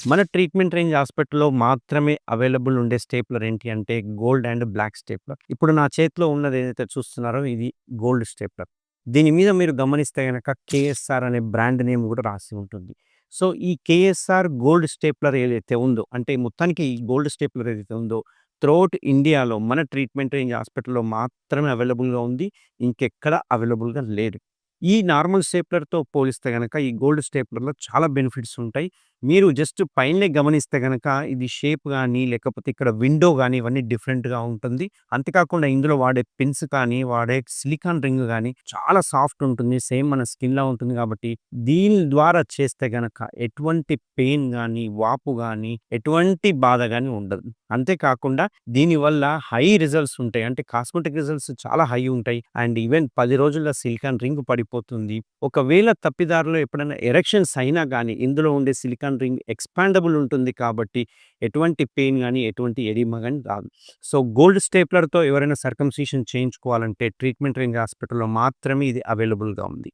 మన treatment range హాస్పిటల్‌లో మాత్రమే అవైలబుల్ ఉండే స్టేప్లర్ ఏంటి అంటే గోల్డ్ అండ్ బ్లాక్ స్టేప్లర్. ఇప్పుడు నా చేతిలో ఉన్నది ఏదైతే చూస్తున్నారో ఇది గోల్డ్ స్టేప్లర్. దీని మీద మీరు గమనిస్తే గనక కేఎస్ఆర్ అనే బ్రాండ్ నేమ్ కూడా రాసి ఉంటుంది. సో, ఈ కేఎస్ఆర్ గోల్డ్ స్టేప్లర్ ఏదైతే ఉందో అంటే మొత్తానికి ఈ గోల్డ్ స్టేప్లర్ ఏదైతే ఉందో త్రూఅవుట్ ఇండియాలో మన ట్రీట్మెంట్ రేంజ్ హాస్పిటల్‌లో మాత్రమే అవైలబుల్‌గా ఉంది. ఇంకెక్కడ అవైలబుల్‌గా లేదు. ఈ నార్మల్ స్టేప్లర్‌తో పోలిస్తే గనక ఈ గోల్డ్ స్టేప్లర్‌లో చాలా బెనిఫిట్స్ ఉంటాయి. మీరు జస్ట్ పైనే గమనిస్తే గనక ఇది షేప్ గాని, లేకపోతే ఇక్కడ విండో గాని ఇవన్నీ డిఫరెంట్‌గా ఉంటుంది. అంతేకాకుండా ఇందులో వాడే పిన్స్ కానీ, వాడే సిలికాన్ రింగ్ గాని చాలా సాఫ్ట్ ఉంటుంది. సేమ్ మన స్కిన్‌లా ఉంటుంది కాబట్టి దీని ద్వారా చేస్తే గనక ఎటువంటి పెయిన్ గాని, వాపు గాని, ఎటువంటి బాధ గాని ఉండదు. అంతేకాకుండా దీనివల్ల హై రిజల్ట్స్ ఉంటాయి. అంటే కాస్మెటిక్ రిజల్ట్స్ చాలా హై ఉంటాయి. అండ్ ఈవెన్ 10 రోజుల్లో సిలికాన్ రింగ్ పడిపోతుంది. ఒకవేళ తప్పిదారిలో ఎప్పుడైనా ఎరెక్షన్స్ అయినా గానీ, ఇందులో ఉండే సిలికాన్ రింగ్ ఎక్స్‌పాండబుల్ ఉంటుంది కాబట్టి, ఎటువంటి పెయిన్ గానీ, ఎటువంటి ఎడిమా గానీ రాదు. సో, గోల్డ్ స్టేప్లర్‌తో ఎవరైనా సర్కంసిషన్ చేయించుకోవాలంటే ట్రీట్మెంట్ రేంజ్ హాస్పిటల్‌లో మాత్రమే ఇది అవైలబుల్‌గా ఉంది.